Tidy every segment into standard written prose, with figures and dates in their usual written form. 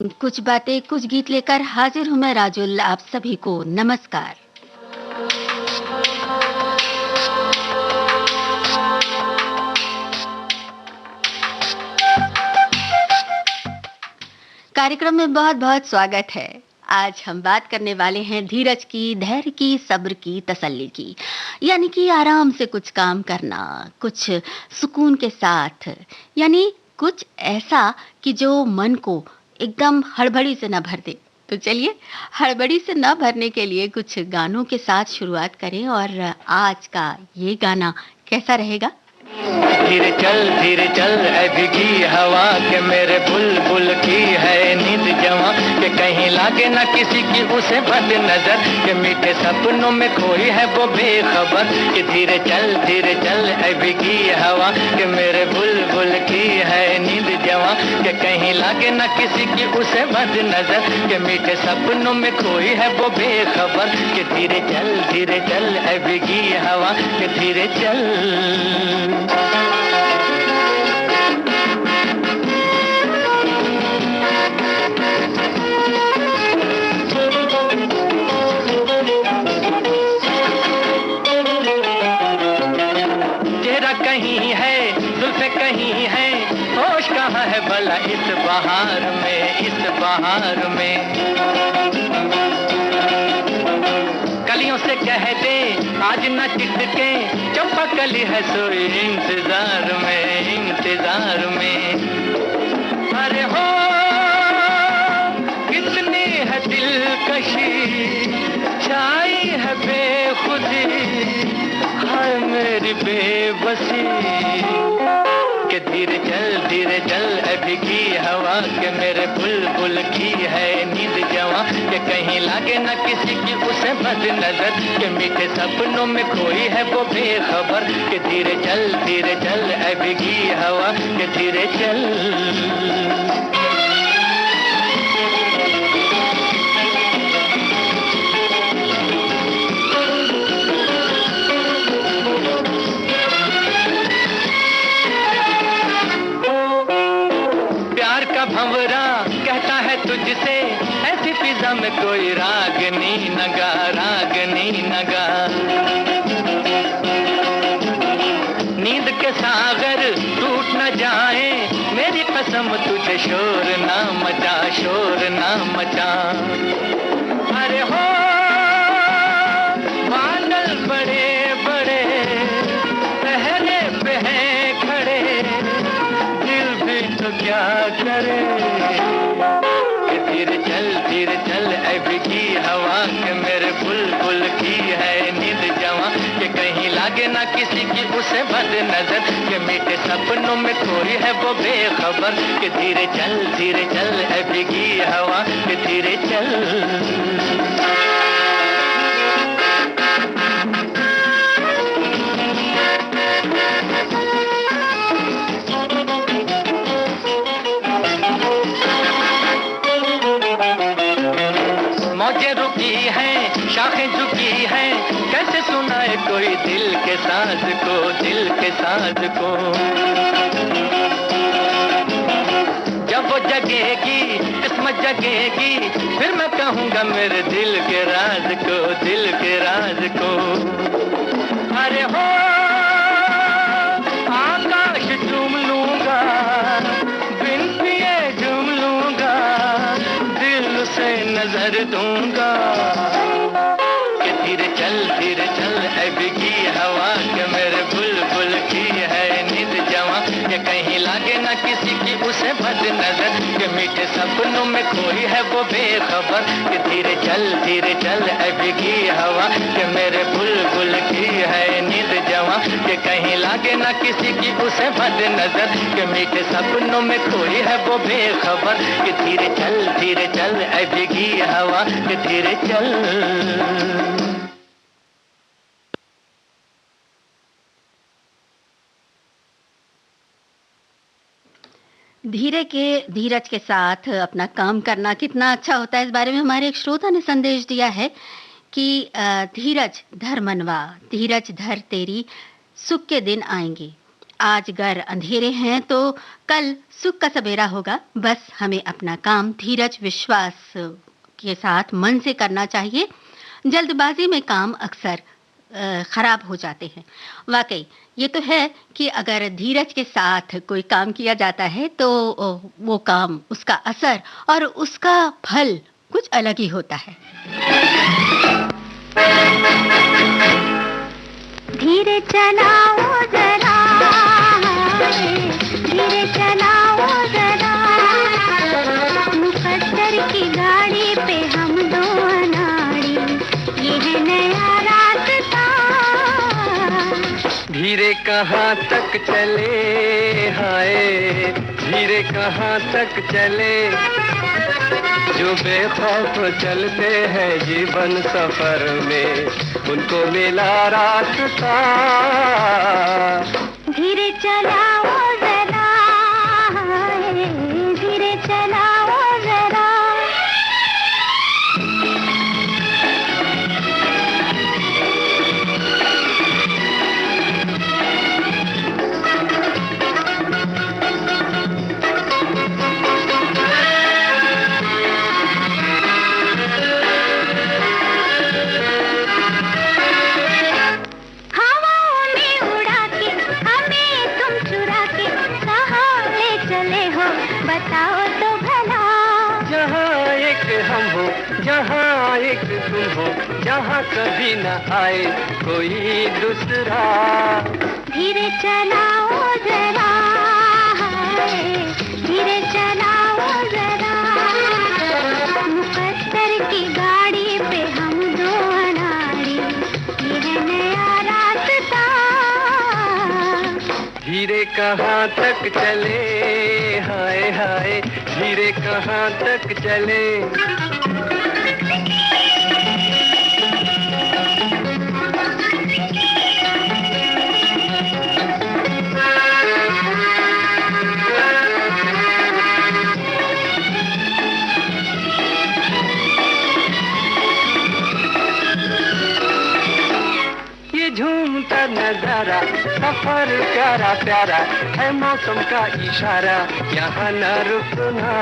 कुछ बातें कुछ गीत लेकर हाजिर हूं मैं राजुल। आप सभी को नमस्कार। कार्यक्रम में बहुत बहुत स्वागत है। आज हम बात करने वाले हैं धीरज की, धैर्य की, सब्र की, तसल्ली की। यानी कि आराम से कुछ काम करना, कुछ सुकून के साथ, यानी कुछ ऐसा कि जो मन को एकदम हड़बड़ी से न भर दे। तो चलिए, हड़बड़ी से न भरने के लिए कुछ गानों के साथ शुरुआत करें। और आज का ये गाना कैसा रहेगा? धीरे चल ऐ भीगी हवा के मेरे बुलबुल की है नींद जवां के कहीं लागे ना किसी की उसे बद नजर के मीठे सपनों में खोई है वो बेखबर कि धीरे चल ऐ भीगी हवा के मेरे बुलबुल की है नींद जवां के कहीं लागे ना किसी की उसे बद नजर के मीठे सपनों में खोई है वो बेखबर कि धीरे चल ऐ भीगी हवा के धीरे चल। कहीं है जुल्फे कहीं है होश कहाँ है भला इस बहार में कलियों से कह दे आज न चिटके चंपा कली है सोई इंतजार में अरे हो कितनी है दिलकशी छाई है बेखुदी हाय मेरी बेबसी के धीरे चल अभी की हवा के मेरे बुलबुल की है नींद जवां के कहीं लागे ना किसी की उसे बद नजर के मीठे सपनों में खोई है वो बेखबर के धीरे चल अभी की हवा के धीरे चल। भंवरा कहता है तुझसे ऐसी फिजा में कोई रागनी नगा नींद के सागर टूट न जाए मेरी कसम तुझे शोर ना मचा अरे हो बादल बड़े बड़े पहरे पे हैं खड़े दिल भी तो क्या करे धीरे चल अभी की हवा के मेरे बुलबुल की है नींद जवां के कहीं लागे ना किसी की उसे बद नजर के मीठे सपनों में खोई है वो बेखबर के धीरे चल अभी की हवा के धीरे चल। मौजें रुकी हैं शाखें झुकी हैं कैसे सुनाए कोई दिल के साज को जब वो जगेगी किस्मत जगेगी फिर मैं कहूँगा मेरे दिल के राज को अरे हो आकाश चूम लूंगा बिन पिए झूम लूंगा दिल से नजर दूंगा कि धीरे चल अभी की हवा के मेरे बुलबुल की है नींद जवां ये कहीं लागे ना किसी की उसे बद नजर के मीठे सपनों में खोई है वो बेखबर कि धीरे चल अभी की हवा के मेरे बुलबुल की है नींद जवां के कहीं लागे ना किसी की उसे बद नजर के मीठे सपनों में खोई है वो बेखबर कि धीरे चल अभी की हवा के धीरे चल। धीरज के साथ अपना काम करना कितना अच्छा होता है, इस बारे में हमारे एक श्रोता ने संदेश दिया है कि धीरज धर मनवा, धीरज धर तेरी सुख के दिन आएंगे। आज गर अंधेरे हैं तो कल सुख का सवेरा होगा। बस हमें अपना काम धीरज विश्वास के साथ मन से करना चाहिए। जल्दबाजी में काम अक्सर खराब हो जाते हैं। वाकई ये तो है कि अगर धीरज के साथ कोई काम किया जाता है तो वो काम, उसका असर और उसका फल कुछ अलग ही होता है। धीरे चलाओ जरा, धीरे चलाओ जरा, मुकद्दर की गाड़ी पे हम दो अनाड़ी, ये है नया रास्ता। धीरे कहाँ तक चले, हाय धीरे कहाँ तक चले, जो बेखौफ चलते हैं जीवन सफर में, उनको मिला रास्ता। धीरे चलाओ जरा, धीरे चलाओ जरा। जहाँ एक तुम हो, जहाँ कभी न आए कोई दूसरा। धीरे चलाओ जरा, धीरे चलाओ जरा, मुकद्दर की गाड़ी पे हम दो अनाड़ी, ये है नया रास्ता। धीरे कहाँ तक चले, हाय हाय धीरे कहाँ तक चले। झूमता नजारा सफर प्यारा प्यारा है, मौसम का इशारा यहाँ न रुकना।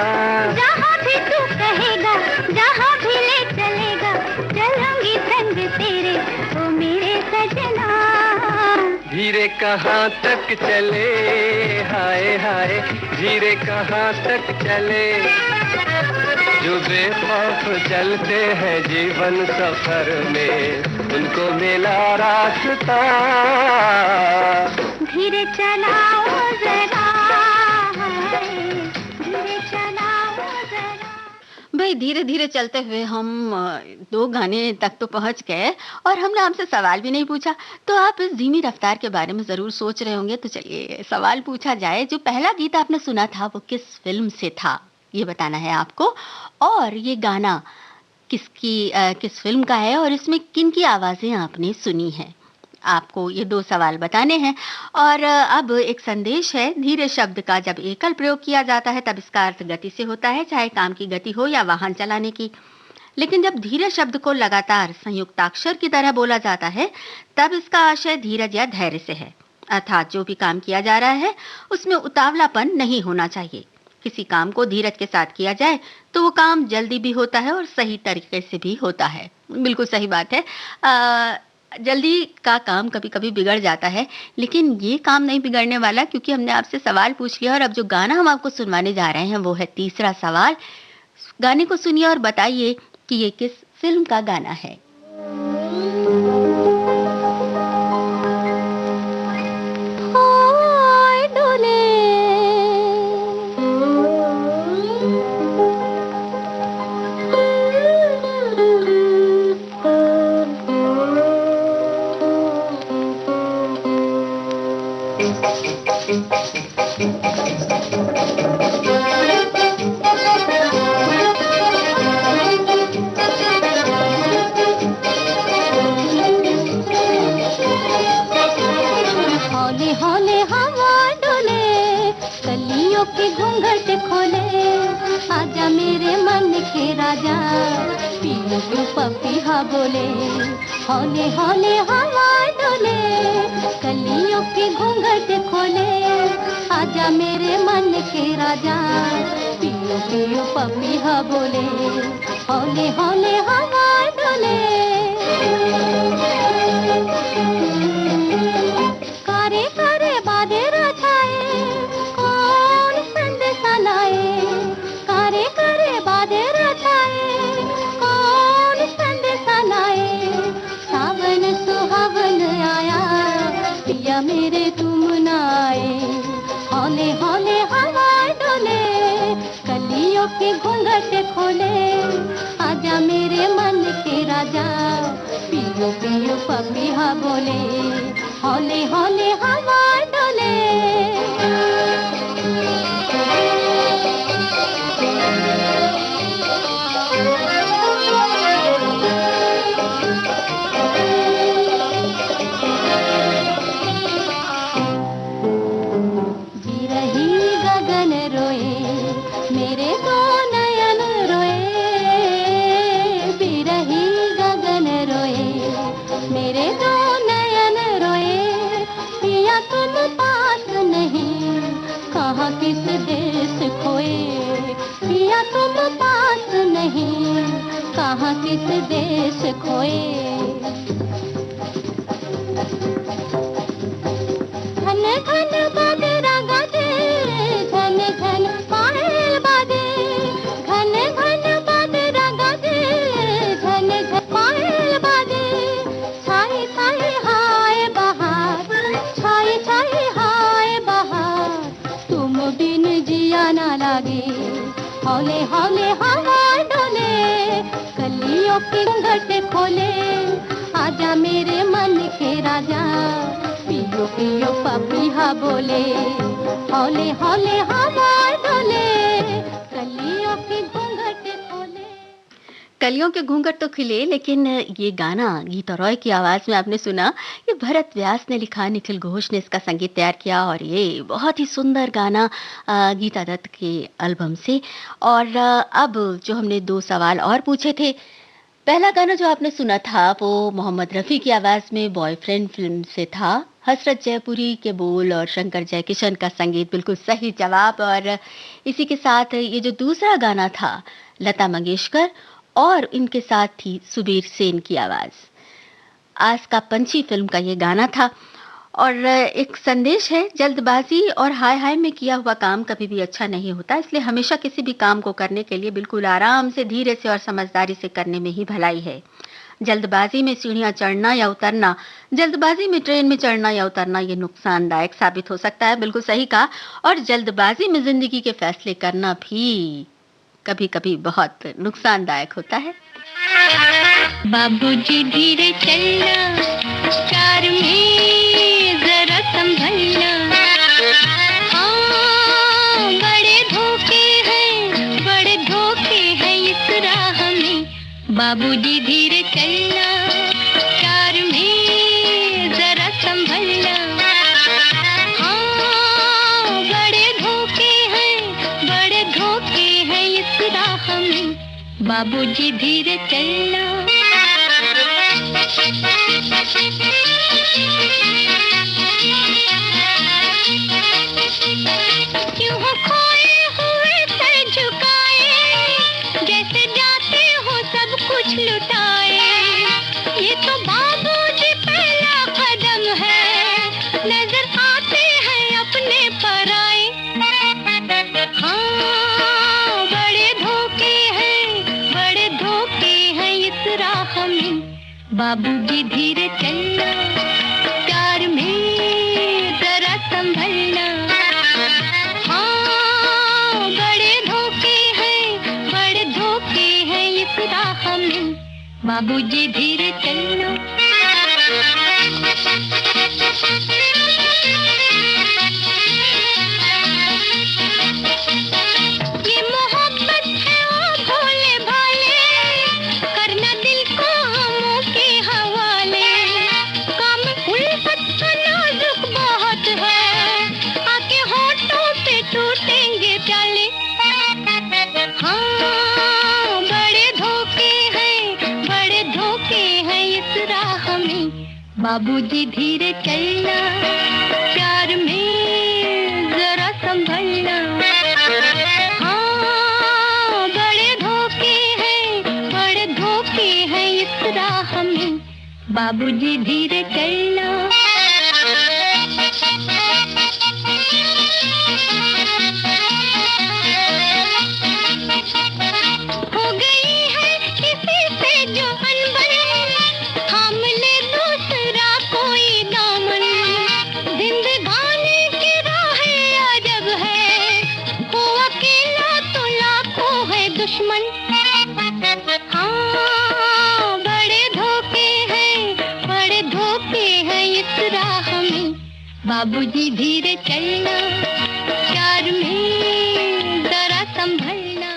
जहाँ भी तू कहेगा, जहाँ भी ले चलेगा, चलूंगी संग तेरे ओ मेरे सजना। धीरे कहाँ तक चले, हाय हाय धीरे कहाँ तक चले, जो बेखौफ चलते हैं जीवन सफर में, उनको मिला रास्ता। धीरे चलाओ जरा, धीरे चलाओ जरा। भाई धीरे धीरे चलते हुए हम 2 गाने तक तो पहुंच गए और हमने आपसे सवाल भी नहीं पूछा, तो आप इस धीमी रफ्तार के बारे में जरूर सोच रहे होंगे। तो चलिए सवाल पूछा जाए, जो पहला गीत आपने सुना था वो किस फिल्म से था, ये बताना है आपको। और ये गाना किस फिल्म का है और इसमें किन की आवाजें आपने सुनी हैं, आपको ये 2 सवाल बताने हैं। और अब एक संदेश है, धीरे शब्द का जब एकल प्रयोग किया जाता है तब इसका अर्थ गति से होता है, चाहे काम की गति हो या वाहन चलाने की। लेकिन जब धीरे शब्द को लगातार संयुक्ताक्षर की तरह बोला जाता है तब इसका आशय धीरज या धैर्य से है, अर्थात जो भी काम किया जा रहा है उसमें उतावलापन नहीं होना चाहिए। किसी काम को धीरज के साथ किया जाए तो वो काम जल्दी भी होता है और सही तरीके से भी होता है। बिल्कुल सही बात है। जल्दी का काम कभी कभी बिगड़ जाता है, लेकिन ये काम नहीं बिगड़ने वाला, क्योंकि हमने आपसे सवाल पूछ लिया। और अब जो गाना हम आपको सुनवाने जा रहे हैं वो है तीसरा सवाल। गाने को सुनिए और बताइए कि ये किस फिल्म का गाना है। पियो पियो पपीहा बोले, हौले हौले हवा डोले, कलियों के घूंघट खोले, आजा मेरे मन के राजा, पियो पियो पपीहा बोले, हौले हौले हवा डोले। कारे कारे बादल छाए, कौन संदेशा लाए, कारे कारे बादल छाए, कौन संदेशा लाए, सावन सुहावन आया, पिया मेरे तुम न आए, हौले हौले हवा डोले, कलियों के घूंघट खोले, आजा मेरे मन के राजा, पियो पियो पपीहा बोले, हौले हौले हवा डोले। किस देश खोए, पिया तुम पास नहीं, कहाँ किस देश खोए। घन घन बादरा गाजे, घन घन पायल बाजे, घन घन बादरा गाजे, घन घन पायल बाजे, छाई छाई हाय बहार, छाई छाई हाय बहार, तुम बिन जिया ना लागे, हौले हौले हवा डोले, कलियों के घूंघट खोले, आजा मेरे मन के राजा, पियो पियो पपीहा बोले, हौले हौले हवा डोले, कलियों के घूंघट खोले। कलियों के घूंघट तो खिले, लेकिन ये गाना गीता रॉय की आवाज में आपने सुना, ये भरत व्यास ने लिखा, निखिल घोष ने इसका संगीत तैयार किया, और ये बहुत ही सुंदर गाना गीता दत्त के एल्बम से। और अब जो हमने दो सवाल और पूछे थे, पहला गाना जो आपने सुना था वो मोहम्मद रफ़ी की आवाज में बॉयफ्रेंड फिल्म से था, हसरत जयपुरी के बोल और शंकर जयकिशन का संगीत, बिल्कुल सही जवाब। और इसी के साथ ये जो दूसरा गाना था, लता मंगेशकर और इनके साथ थी सुबीर सेन की आवाज, आस का पंछी फिल्म का ये गाना था। और एक संदेश है, जल्दबाजी और हाय हाय में किया हुआ काम कभी भी अच्छा नहीं होता, इसलिए हमेशा किसी भी काम को करने के लिए बिल्कुल आराम से, धीरे से और समझदारी से करने में ही भलाई है। जल्दबाजी में सीढ़ियां चढ़ना या उतरना, जल्दबाजी में ट्रेन में चढ़ना या उतरना, ये नुकसानदायक साबित हो सकता है, बिल्कुल सही कहा। और जल्दबाजी में जिंदगी के फैसले करना भी कभी कभी बहुत नुकसानदायक होता है। बाबूजी धीरे चलना, कार में जरा संभलना, हाँ बड़े धोखे हैं इस राह में, बाबूजी धीरे चलना, कार में जरा संभलना, हाँ बड़े धोखे हैं इस राह में, बाबूजी धीरे चलना। क्यों हो खोए हुए सर झुकाए, जैसे जाते हो सब कुछ लुटाए, ये तो बाबूजी पहला कदम है, नजर आते हैं अपने पराए, हाँ बड़े धोखे हैं इस राह में, बाबूजी धीरे चलना, प्यार में जरा संभलना, हाँ बड़े धोखे हैं इस राह में, बाबूजी धीरे चलना। ये मोहब्बत है ओ भोले भाले, करना दिल को हमों के हवाले, काम उल्फत का नाजुक बहुत है, आके होठों पे टूटेंगे प्याले, हाँ बड़े धोखे बाबूजी धीरे चलना, प्यार में जरा संभलना। हाँ, बड़े धोखे हैं इस राह में, बाबूजी धीरे चलना। हो गई है किसी से जो अनबन, थाम ले दूसरा कोई दामन। जिंदगानी की राहें अजब है, वो अकेला तो लाखों है दुश्मन। हाँ, बड़े धोखे हैं इस राह में, बाबूजी धीरे चलना, प्यार में जरा संभलना।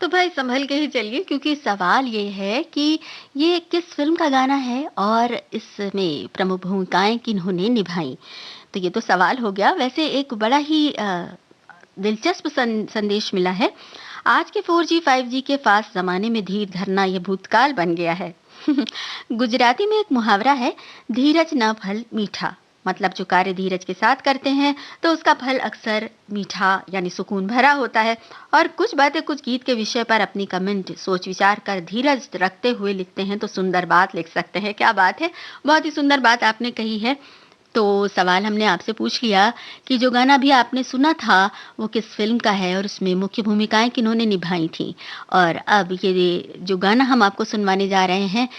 तो भाई संभल के ही चलिए, क्योंकि सवाल ये है कि ये किस फिल्म का गाना है और इसमें प्रमुख भूमिकाएं किन्होंने निभाई। तो ये तो सवाल हो गया। वैसे एक बड़ा ही दिलचस्प संदेश मिला है। आज के 4G 5G के फास्ट जमाने में धीर धरना ये भूतकाल बन गया है। गुजराती में एक मुहावरा है, धीरज न फल मीठा। मतलब जो कार्य धीरज के साथ करते हैं तो उसका फल अक्सर मीठा यानी सुकून भरा होता है। और कुछ बातें कुछ गीत के विषय पर अपनी कमेंट सोच विचार कर धीरज रखते हुए लिखते हैं तो सुंदर बात लिख सकते हैं। क्या बात है, बहुत ही सुंदर बात आपने कही है। तो सवाल हमने आपसे पूछ लिया कि जो गाना भी आपने सुना था वो किस फिल्म का है और उसमें मुख्य भूमिकाएं किन्होंने निभाई थी। और अब ये जो गाना हम आपको सुनवाने जा रहे हैं,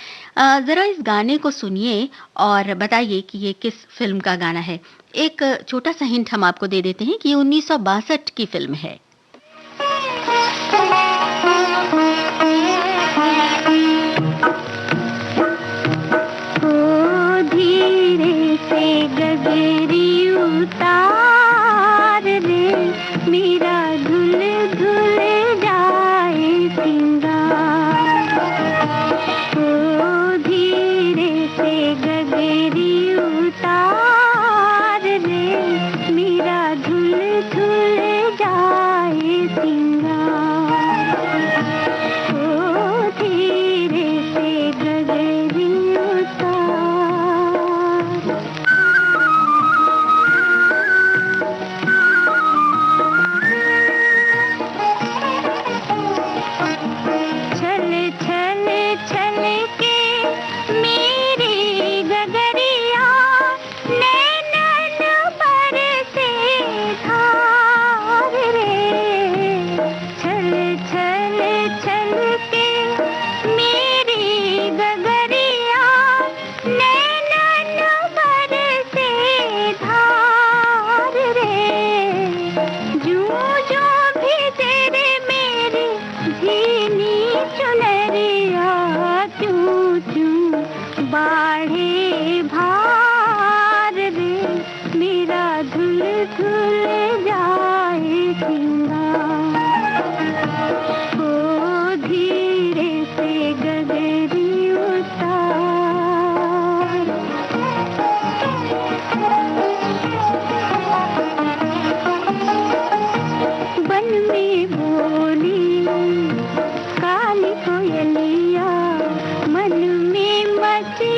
ज़रा इस गाने को सुनिए और बताइए कि ये किस फिल्म का गाना है। एक छोटा सा हिंट हम आपको दे देते हैं कि ये 1962 की फिल्म है। गगरी उतार रे, मेरा धुल धुल जाए सिंगार। ओ धीरे से गगरी उतार रे, मेरा धुल धुल जाए सिंगार। ओ धीरे से गगरी उतार। बाढ़े भार रे, मेरा धुल धुल जाए सिंगार। ओ धीरे से गगरी उतार। बन में बोली काली कोयलिया, मन में मची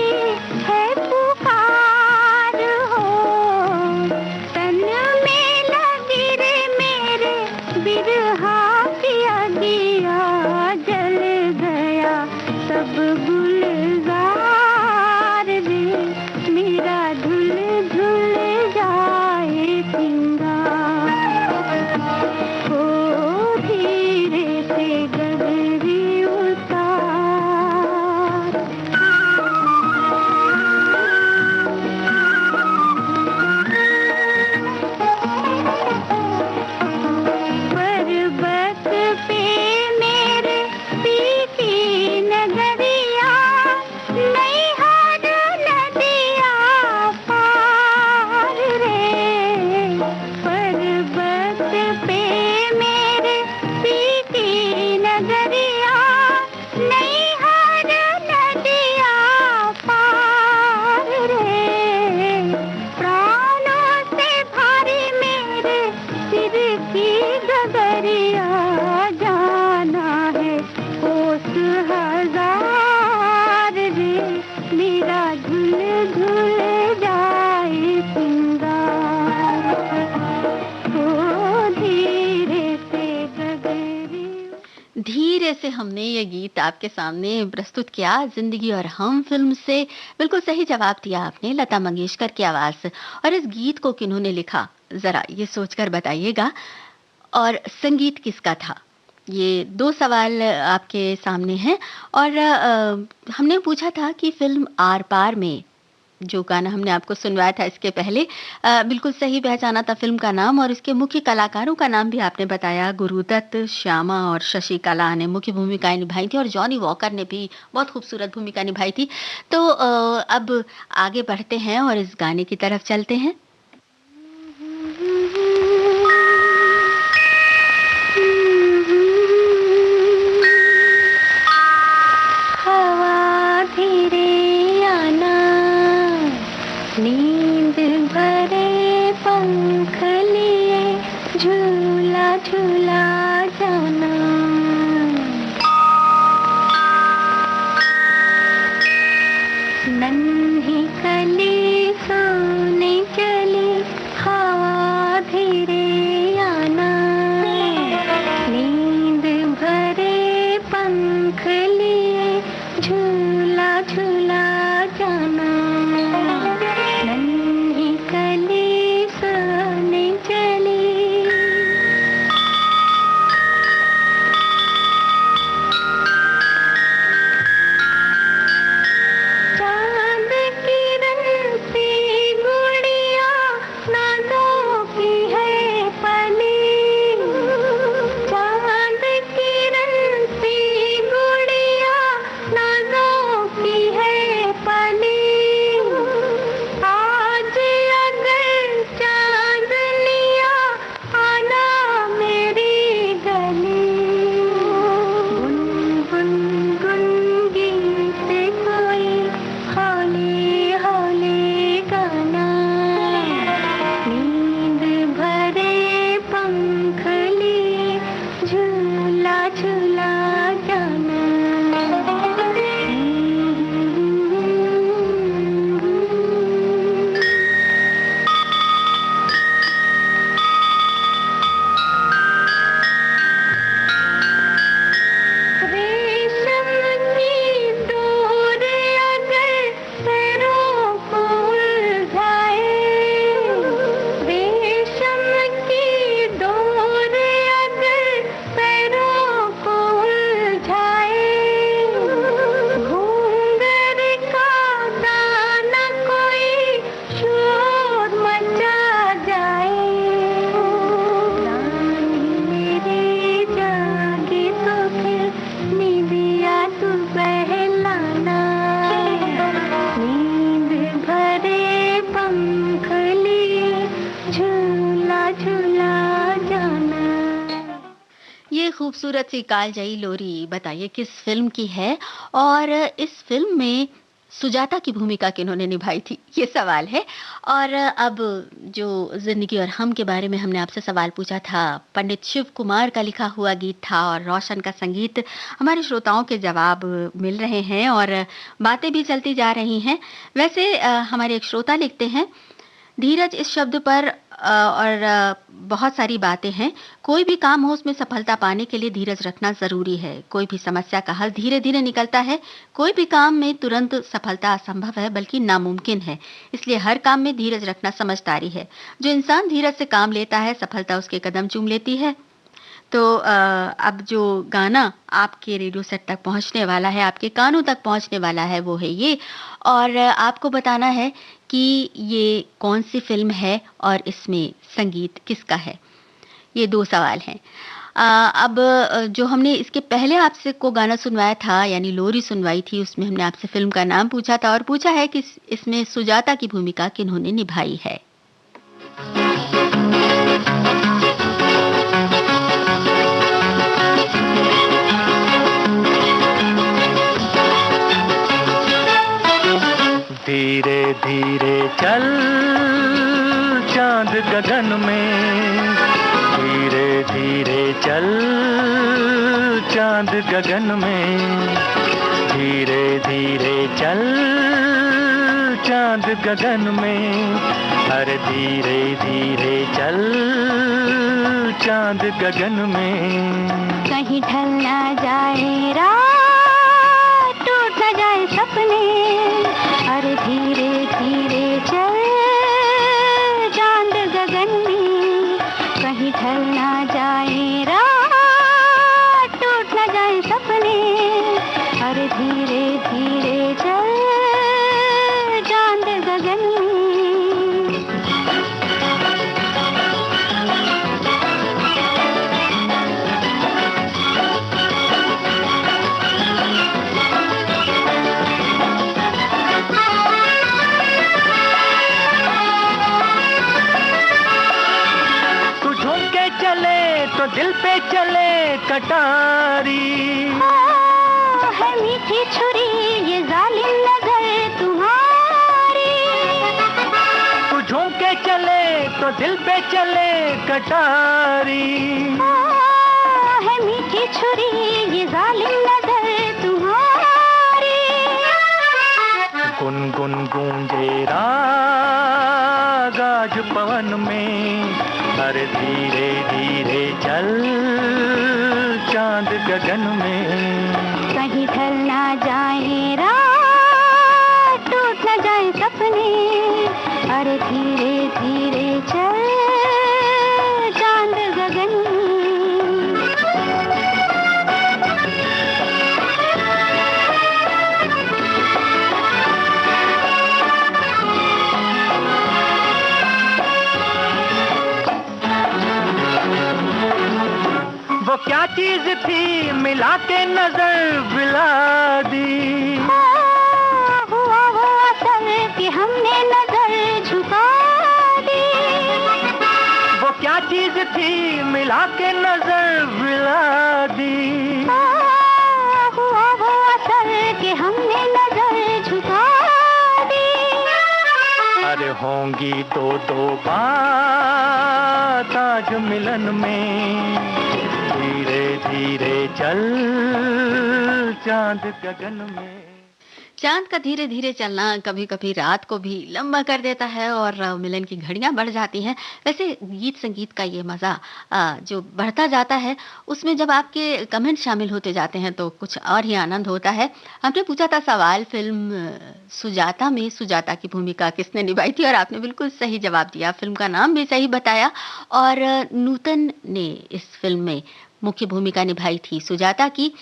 से हमने ये गीत आपके सामने प्रस्तुत किया, जिंदगी और हम फिल्म से। बिल्कुल सही जवाब दिया आपने, लता मंगेशकर की आवाज से। और इस गीत को किन्होंने लिखा, जरा ये सोचकर बताइएगा। और संगीत किसका था? ये दो सवाल आपके सामने हैं। और हमने पूछा था कि फिल्म आर पार में जो गाना हमने आपको सुनवाया था इसके पहले, बिल्कुल सही पहचाना था फिल्म का नाम। और इसके मुख्य कलाकारों का नाम भी आपने बताया, गुरुदत्त, श्यामा और शशि कला ने मुख्य भूमिकाएं निभाई थी, और जॉनी वॉकर ने भी बहुत खूबसूरत भूमिका निभाई थी। तो अब आगे बढ़ते हैं और इस गाने की तरफ चलते हैं। हवा धीरे आना, नींद भरे पंख लिए झूला झूला जाना। नन्ही कली सोने चली, हवा धीरे आना, नींद भरे पंख लिए झूला झूला जाना। नन्ही कली सोने चली। चांद किरण सी गुड़िया नाजों की है पली। चांद किरण सी गुड़िया नाजों की है पली। आज अगर चांदनिया आना मेरी गली। गुन गुन गुन गीत कोई हौले हौले गाना। नींद भरे पंख लिए झूला झूला जाना। रेशम की डोर अगर पैरों को उलझाए। रेशम की डोर अगर पैरों को उलझाए। घूंघर का दाना कोई शोर मचा जाए। रानी मेरी जागे तो फिर नींदिया तू बहलाना। नींद भरे पंख लिए झूला झूला जाना। ये खूबसूरत सी कालजयी लोरी बताइए किस फिल्म की है? और इस फिल्म में सुजाता की भूमिका किन्होंने निभाई थी, ये सवाल है। और अब जो जिंदगी और हम के बारे में हमने आपसे सवाल पूछा था, पंडित शिव कुमार का लिखा हुआ गीत था और रोशन का संगीत। हमारे श्रोताओं के जवाब मिल रहे हैं और बातें भी चलती जा रही हैं। वैसे हमारे एक श्रोता लिखते हैं, धीरज इस शब्द पर और बहुत सारी बातें हैं। कोई भी काम हो उसमें सफलता पाने के लिए धीरज रखना जरूरी है। कोई भी समस्या का हल धीरे धीरे निकलता है। कोई भी काम में तुरंत सफलता असंभव है, बल्कि नामुमकिन है। इसलिए हर काम में धीरज रखना समझदारी है। जो इंसान धीरज से काम लेता है, सफलता उसके कदम चूम लेती है। तो अब जो गाना आपके रेडियो सेट तक पहुंचने वाला है, आपके कानों तक पहुंचने वाला है, वो है ये। और आपको बताना है कि ये कौन सी फिल्म है और इसमें संगीत किसका है। ये दो सवाल हैं। अब जो हमने इसके पहले आपसे को गाना सुनवाया था, यानी लोरी सुनवाई थी, उसमें हमने आपसे फिल्म का नाम पूछा था और पूछा है कि इसमें सुजाता की भूमिका किन्होंने निभाई है। धीरे धीरे चल चांद गगन में, धीरे धीरे चल चांद गगन में, धीरे धीरे चल चांद गगन में, अरे धीरे धीरे चल चांद गगन में। कहीं ढल ना जाए रात, टूट ना जाए सपने, अरे धीरे धीरे चल चांद गगन में। कहीं ढल ना जाए रात, टूट ना जाए सपने, अरे धीरे धीरे चल चांद गगन में। तो दिल पे चले कटारी, है मीठी छुरी ये जालिम नजर तुम्हारी। तू झूम के चले तो दिल पे चले कटारी, है मीठी छुरी ये जालिम नजर तुम्हारी। गुनगुन गूंजे राग आज पवन में, अरे धीरे धीरे चल चांद गगन में। कहीं ढल ना जाए रात, टूट ना जाए सपने, अरे धीरे धीरे चल चांद गगन में। वो क्या चीज थी मिला के नजर मिला दी, हुआ वो असर कि हमने नजर झुका दी। वो क्या चीज थी मिला के नजर मिला दी, हुआ वो असर कि हमने नजर झुका दी। अरे होंगी दो दो बात आज मिलन में, धीरे धीरे चल चांद गगन में। चांद का धीरे धीरे चलना कभी कभी रात को भी लंबा कर देता है और मिलन की घड़ियां बढ़ जाती हैं। वैसे गीत संगीत का ये मज़ा जो बढ़ता जाता है, उसमें जब आपके कमेंट शामिल होते जाते हैं तो कुछ और ही आनंद होता है। हमने पूछा था सवाल, फिल्म सुजाता में सुजाता की भूमिका किसने निभाई थी, और आपने बिल्कुल सही जवाब दिया, फिल्म का नाम भी सही बताया। और नूतन ने इस फिल्म में मुख्य भूमिका निभाई थी सुजाता की।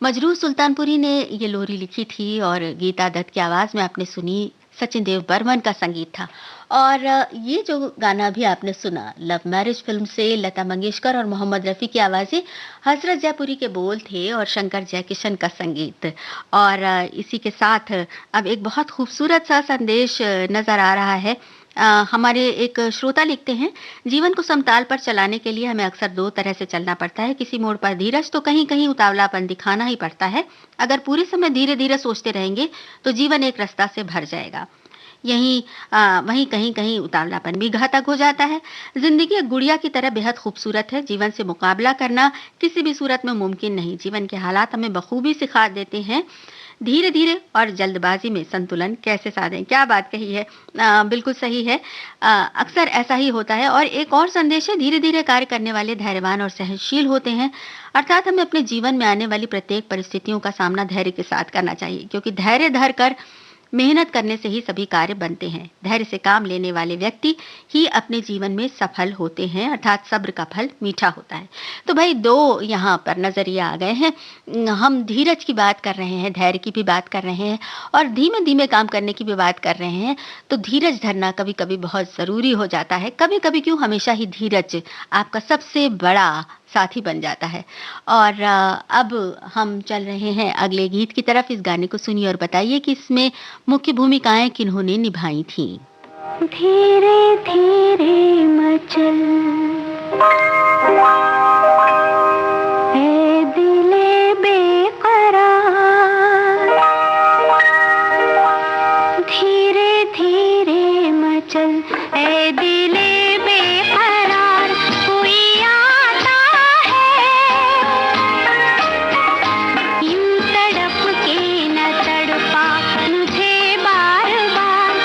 मजरूह सुल्तानपुरी ने ये लोरी लिखी थी और गीता दत्त की आवाज़ में आपने सुनी, सचिन देव बर्मन का संगीत था। और ये जो गाना भी आपने सुना लव मैरिज फिल्म से, लता मंगेशकर और मोहम्मद रफ़ी की आवाज़ें, हजरत जयपुरी के बोल थे और शंकर जयकिशन का संगीत। और इसी के साथ अब एक बहुत खूबसूरत सा संदेश नज़र आ रहा है। हमारे एक श्रोता लिखते हैं, जीवन को समताल पर चलाने के लिए हमें अक्सर दो तरह से चलना पड़ता है। किसी मोड़ पर धीरज तो कहीं कहीं उतावलापन दिखाना ही पड़ता है। अगर पूरे समय धीरे धीरे सोचते रहेंगे तो जीवन एक रास्ता से भर जाएगा। वहीं कहीं कहीं उतावलापन भी घातक हो जाता है। जिंदगी एक गुड़िया की तरह बेहद खूबसूरत है। जीवन से मुकाबला करना किसी भी सूरत में मुमकिन नहीं। जीवन के हालात हमें बखूबी सिखा देते हैं धीरे धीरे और जल्दबाजी में संतुलन कैसे साधें। क्या बात कही है, बिल्कुल सही है। अक्सर ऐसा ही होता है। और एक और संदेश है, धीरे धीरे कार्य करने वाले धैर्यवान और सहनशील होते हैं। अर्थात हमें अपने जीवन में आने वाली प्रत्येक परिस्थितियों का सामना धैर्य के साथ करना चाहिए, क्योंकि धैर्य धर कर मेहनत करने से ही सभी कार्य बनते हैं। धैर्य से काम लेने वाले व्यक्ति ही अपने जीवन में सफल होते हैं, अर्थात सब्र का फल मीठा होता है। तो भाई दो यहाँ पर नजरिया आ गए हैं। हम धीरज की बात कर रहे हैं, धैर्य की भी बात कर रहे हैं और धीमे धीमे काम करने की भी बात कर रहे हैं। तो धीरज धरना कभी कभी बहुत ज़रूरी हो जाता है। कभी कभी क्यों, हमेशा ही धीरज आपका सबसे बड़ा साथी बन जाता है। और अब हम चल रहे हैं अगले गीत की तरफ। इस गाने को सुनिए और बताइए कि इसमें मुख्य भूमिकाएं किन्होंने निभाई थीं। धीरे धीरे मचल ए दिले बेकरार, धीरे धीरे मचल ए दिले बेकरार, कोई आता है यूं तड़प के न तड़पा मुझे बार बार,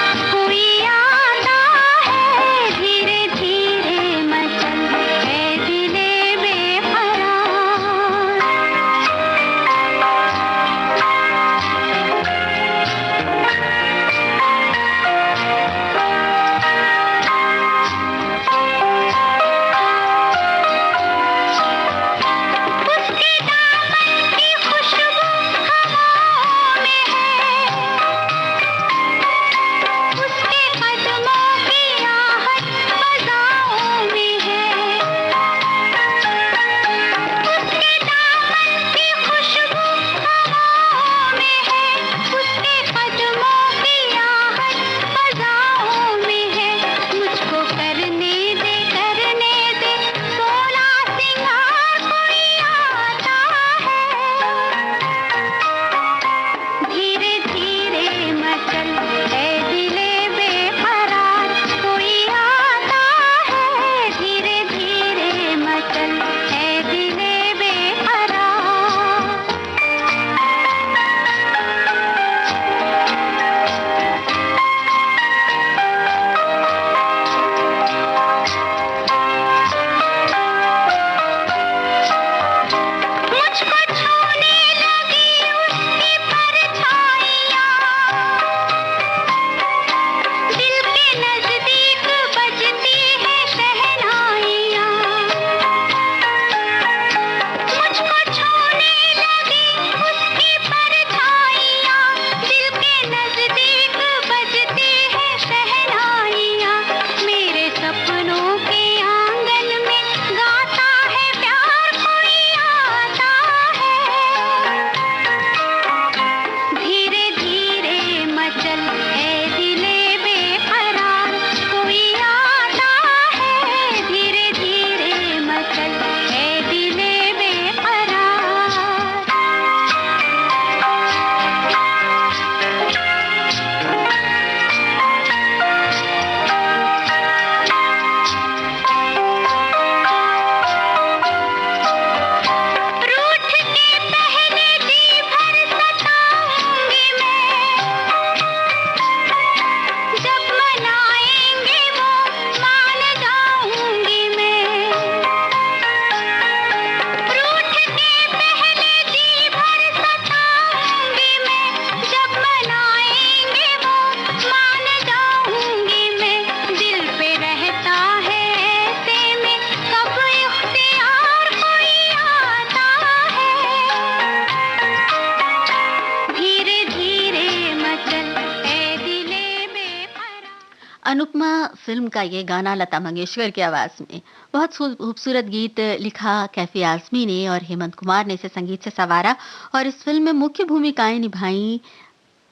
अनुपमा फ़िल्म का ये गाना लता मंगेशकर की आवाज़ में, बहुत खूबसूरत गीत लिखा कैफ़ी आज़मी ने और हेमंत कुमार ने इसे संगीत से संवारा और इस फ़िल्म में मुख्य भूमिकाएँ निभाई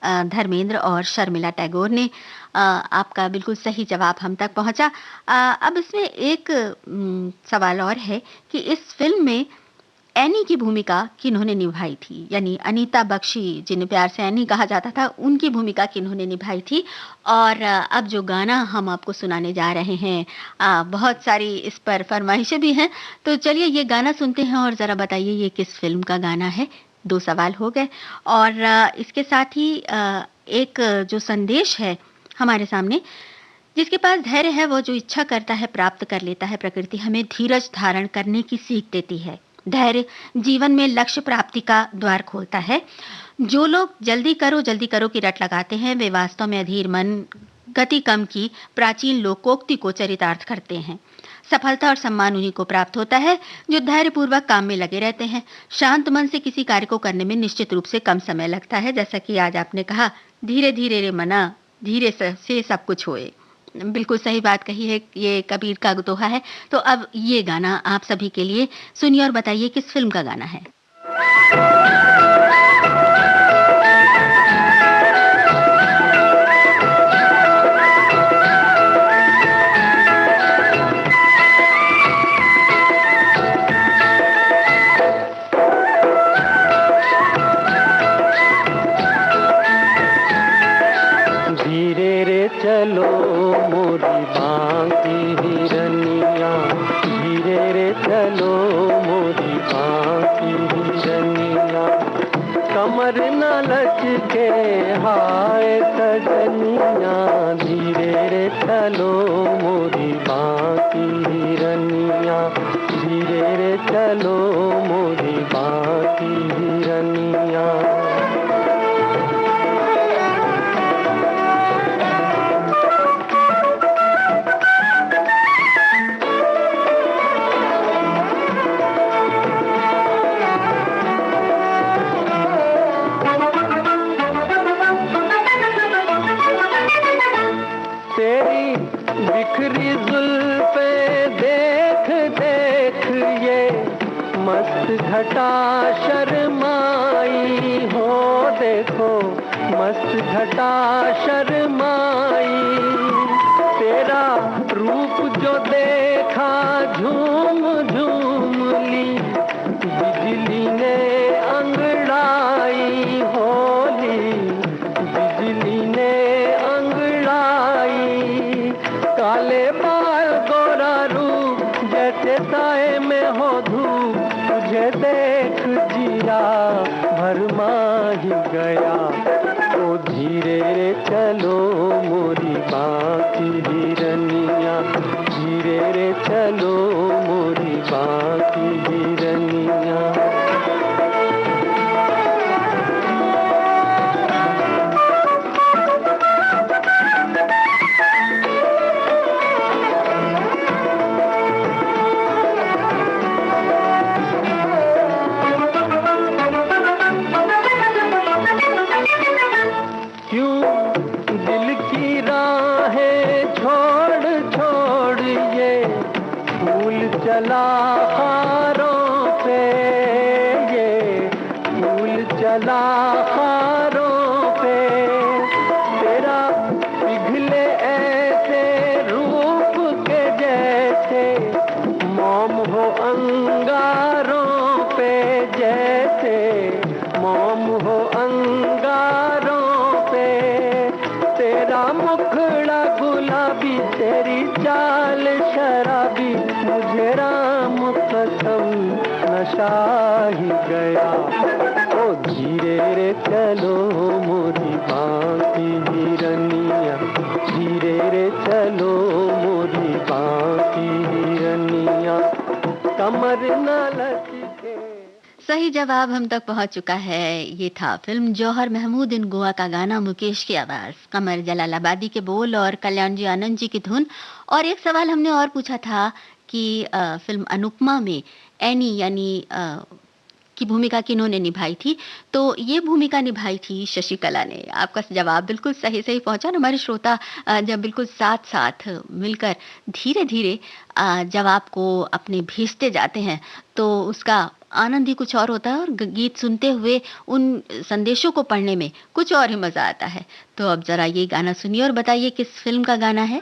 धर्मेंद्र और शर्मिला टैगोर ने। आपका बिल्कुल सही जवाब हम तक पहुँचा। अब इसमें एक सवाल और है कि इस फ़िल्म में एनी की भूमिका किन्होंने निभाई थी? यानी अनीता बख्शी, जिन्हें प्यार से एनी कहा जाता था, उनकी भूमिका किन्होंने निभाई थी? और अब जो गाना हम आपको सुनाने जा रहे हैं, बहुत सारी इस पर फ़रमाइशें भी हैं, तो चलिए ये गाना सुनते हैं और ज़रा बताइए ये किस फ़िल्म का गाना है? 2 सवाल हो गए और इसके साथ ही एक जो संदेश है हमारे सामने, जिसके पास धैर्य है वो जो इच्छा करता है प्राप्त कर लेता है। प्रकृति हमें धीरज धारण करने की सीख देती है। धैर्य जीवन में लक्ष्य प्राप्ति का द्वार खोलता है। जो लोग जल्दी करो की रट लगाते हैं, वे वास्तव में अधीर मन, गति कम की प्राचीन लोकोक्ति को चरितार्थ करते हैं। सफलता और सम्मान उन्हीं को प्राप्त होता है जो धैर्यपूर्वक काम में लगे रहते हैं। शांत मन से किसी कार्य को करने में निश्चित रूप से कम समय लगता है। जैसा कि आज आपने कहा, धीरे धीरे रे मना, धीरे से सब कुछ होए। बिल्कुल सही बात कही है, ये कबीर का दोहा है। तो अब ये गाना आप सभी के लिए सुनिए और बताइए किस फिल्म का गाना है। धीरे रे चलो मोरी बांकी हिरनिया, धीरे रे चलो मोरी बांकी हिरनिया, कमर न लचके हाय सजनिया, धीरे रे चलो मोरी बांकी हिरनिया, धीरे रे चलो मोरी बांकी हिरनिया। तेरी बिखरी जुल्फे देख देख ये मस्त घटा शर्माई हो, देखो मस्त घटा शर्माई, तेरा रूप जो देखा झूम झूम ली, बिजली ने अंगड़ाई होली, बिजली ने काले बाल गोरा रूप जैसे साए में हो धूप, तुझे देख जिया भरमा ही गया। ओ धीरे रे चलो मोरी बांकी हिरनिया, धीरे रे चलो मोरी बांकी हिरनिया। चला हारों पे ये फूल चला हारों पे, तेरा पिघले ऐसे रूप के जैसे मोम हो अंगारों पे, जैसे मोम हो अंगारों पे, तेरा मुखड़ा गुलाबी, तेरी चाल शराबी, मुझे राम कसम नशा ही गया। ओ धीरे रे चलो मोरी बांकी हिरनिया, धीरे रे चलो मोरी बांकी हिरनिया, कमर न लचके। सही जवाब हम तक पहुंच चुका है। ये था फिल्म जौहर महमूद इन गोवा का गाना, मुकेश की आवाज, कमर जलालाबादी के बोल और कल्याण जी आनंद जी की धुन। और एक सवाल हमने और पूछा था कि फिल्म अनुपमा में एनी यानी की भूमिका किन्होंने निभाई थी? तो ये भूमिका निभाई थी शशिकला ने। आपका जवाब बिल्कुल सही सही पहुँचा और हमारे श्रोता जब बिल्कुल साथ-साथ मिलकर धीरे-धीरे जवाब को अपने भेजते जाते हैं, तो उसका आनंद ही कुछ और होता है और गीत सुनते हुए उन संदेशों को पढ़ने में कुछ और ही मज़ा आता है। तो अब ज़रा ये गाना सुनिए और बताइए किस फ़िल्म का गाना है?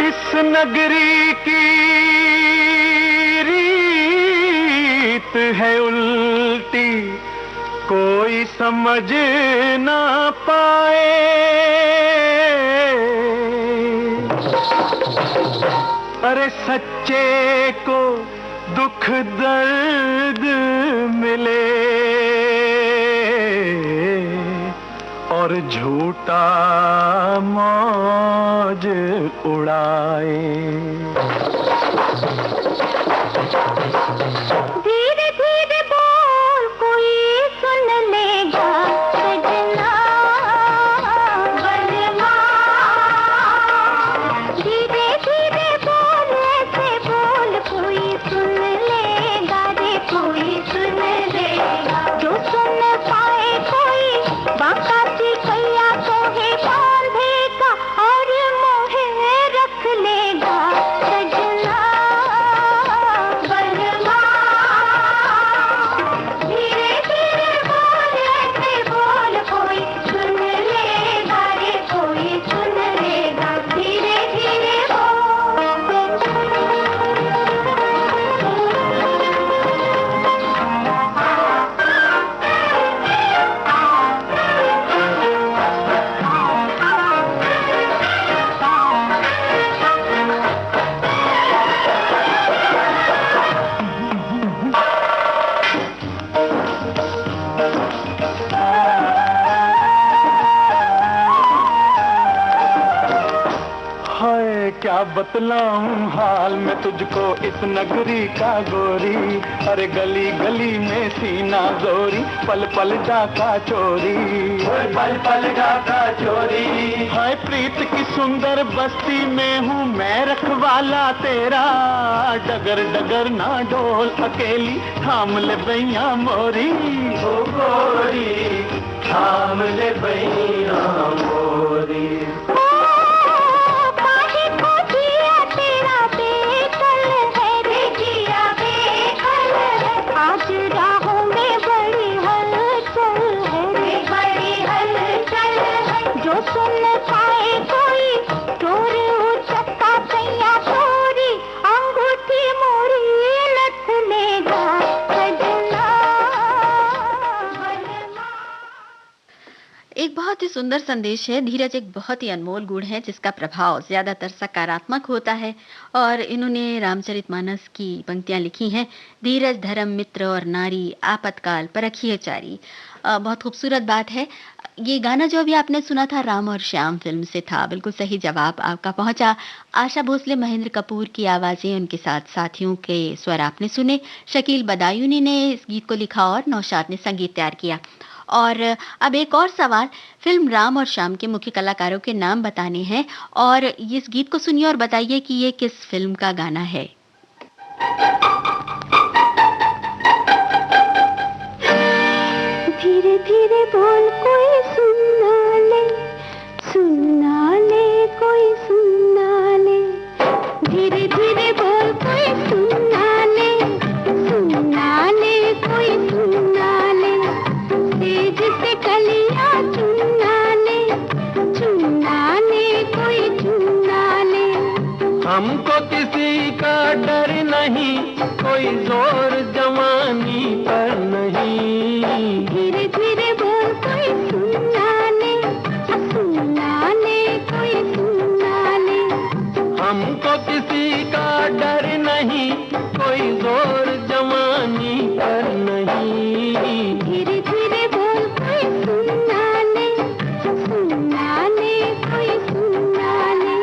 इस नगरी की रीत है उल्टी, कोई समझ ना पाए। अरे सच्चे को दुख दर्द मिले और झूठा मौज उड़ाए। धीरे धीरे बोल कोई सुन लेगा सजना बलवा। धीरे धीरे बोल ऐसे बोल कोई सुन लेगा रे कोई सुन लेगा। जो सुन पाए कोई बाका चिकैया तो है बांधेगा और मोहे रख लेगा सजना बलवा। धीरे धीरे बोल ऐसे बोल कोई सुन लेगा रे कोई सुन लेगा। धीरे धीरे हाय क्या बतलाऊं हाल मैं तुझको इस नगरी का गोरी। अरे गली गली में सीना जोरी, पल पल डाका चोरी, पल पल डाका चोरी। हाय प्रीत की सुंदर बस्ती में हूँ मैं रखवाला तेरा। डगर डगर ना डोल अकेली, थाम ले बैया मोरी। ओ गोरी थाम ले बैया मोरी। काहे को जिया तेरा बेकल है रे जिया बेकल है। आज राहों में बड़ी हलचल है रे बड़ी हलचल है। जो सुन पाए कोई चोर उचक्का कैया चोरी, अंगूठी मोरी लथ लेगा सजना बलवा। एक बहुत ही सुंदर संदेश है। धीरज एक बहुत ही अनमोल गुण है जिसका प्रभाव ज्यादातर सकारात्मक होता है और इन्होंने रामचरितमानस की पंक्तियां लिखी हैं। धीरज धर्म मित्र और नारी आपतकाल परखिए चारी। बहुत खूबसूरत बात है। ये गाना जो अभी आपने सुना था राम और श्याम फिल्म से था। बिल्कुल सही जवाब आपका पहुंचा। आशा भोसले, महेंद्र कपूर की आवाजें, उनके साथ साथियों के स्वर आपने सुने। शकील बदायूनी ने इस गीत को लिखा और नौशाद ने संगीत तैयार किया। और अब एक और सवाल, फिल्म राम और श्याम के मुख्य कलाकारों के नाम बताने हैं और इस गीत को सुनिए और बताइए कि ये किस फिल्म का गाना है। धीरे धीरे बोल कोई सुना ले कोई सुना ले। धीरे धीरे बोल कोई सुना ले कोई सुना ले। तेज से कलियां चुना ले कोई चुना ले। हमको किसी का डर नहीं, कोई जोर जवानी पर नहीं। धीरे धीरे बोल कोई सुना ले कोई सुना ले। हमको किसी का डर नहीं, कोई जोर जवानी पर नहीं। धीरे धीरे बोल कोई सुना ले कोई सुना ले।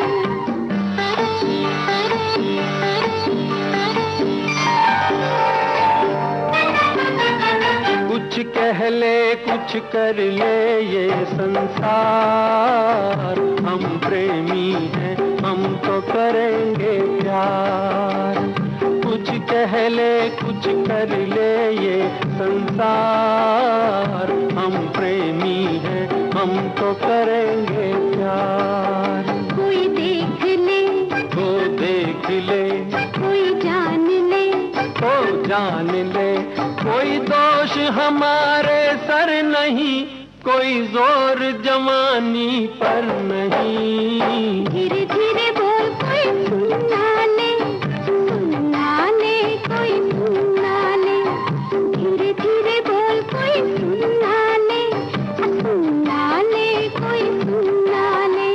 कुछ कह ले कुछ कर ले ये संसार, हम प्रेमी हैं हम तो करेंगे प्यार। कुछ कह ले कुछ कर ले ये संसार, हम प्रेमी हैं हम तो करेंगे प्यार। कोई देख ले, वो देख ले, कोई जान ले, वो जान ले, कोई दोष हमारे सर नहीं, कोई जोर जवानी पर नहीं। धीरे धीरे बोल कोई सुना ले, सुना ले कोई सुना ले, धीरे धीरे बोल कोई सुना ले, सुना ले कोई सुना ले।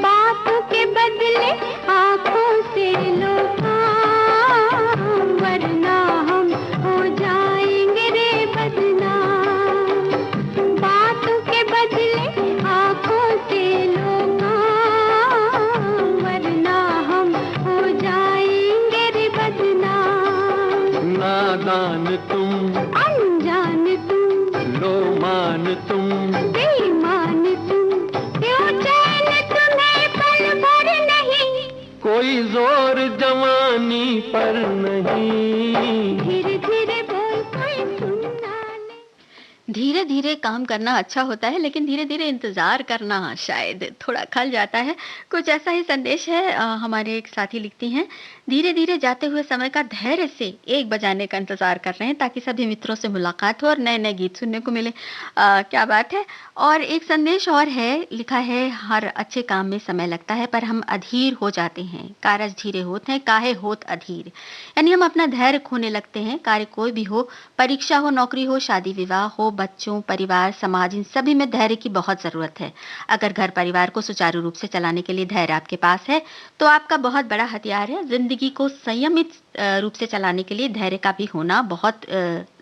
बातों के बदले आँखों से लो काम, वरना हम हो जाएंगे रे बदनाम। बातों के बदले आँखों से लो काम, वरना हम हो जाएंगे रे बदनाम। नादान तुम, अनजान तुम, लो मान तुम, बेईमान तुम, क्यों चैन तुम्हें पल भर नहीं, कोई जोर जवानी पर नहीं। धीरे धीरे बोल कोई सुना ले। धीरे धीरे काम करना अच्छा होता है, लेकिन धीरे धीरे इंतजार करना शायद थोड़ा खल जाता है। कुछ ऐसा ही संदेश है। हमारे एक साथी लिखती हैं, धीरे धीरे जाते हुए समय का धैर्य से 1 बजाने का इंतजार कर रहे हैं ताकि सभी मित्रों से मुलाकात हो और नए नए गीत सुनने को मिले। क्या बात है। और एक संदेश और है, लिखा है, हर अच्छे काम में समय लगता है पर हम अधीर हो जाते हैं, कारज धीरे होते हैं काहे होत अधीर। यानी हम अपना धैर्य खोने लगते हैं। कार्य कोई भी हो, परीक्षा हो, नौकरी हो, शादी विवाह हो, बच्चों, परिवार, समाज, इन सभी में धैर्य की बहुत जरूरत है। अगर घर परिवार को सुचारू रूप से चलाने के लिए धैर्य आपके पास है तो आपका बहुत बड़ा हथियार है। जिंदगी को संयमित रूप से चलाने के लिए धैर्य का भी होना बहुत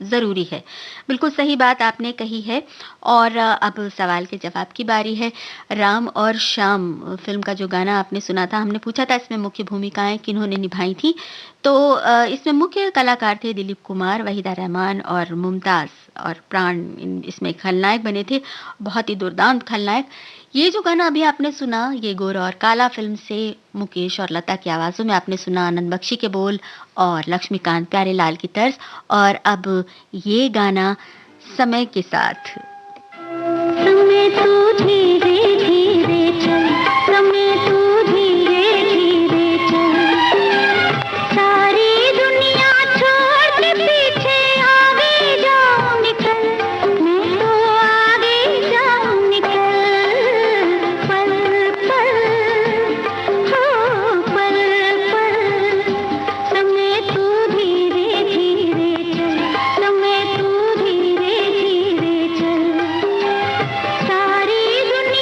जरूरी है। बिल्कुल सही बात आपने कही है। और अब सवाल के जवाब की बारी है। राम और श्याम फिल्म का जो गाना आपने सुना था, हमने पूछा था इसमें मुख्य भूमिकाएं किन्होंने निभाई थी। तो इसमें मुख्य कलाकार थे दिलीप कुमार, वहीदा रहमान और मुमताज, और प्राण इसमें खलनायक बने थे, बहुत ही दुर्दांत खलनायक। ये जो गाना अभी आपने सुना, ये गोरा और काला फिल्म से मुकेश और लता की आवाज़ों में आपने सुना, आनंद बख्शी के बोल और लक्ष्मीकांत प्यारेलाल की तर्ज। और अब ये गाना समय के साथ। समय तू धीरे धीरे चल, समय तू धीरे धीरे चल, सारी दुनिया छोड़ के पीछे आगे जाऊं निकल, मैं तो आगे जाऊं निकल। पल पल हो पल पल, समय तू धीरे धीरे चल, समय तू धीरे धीरे चल, सारी दुनिया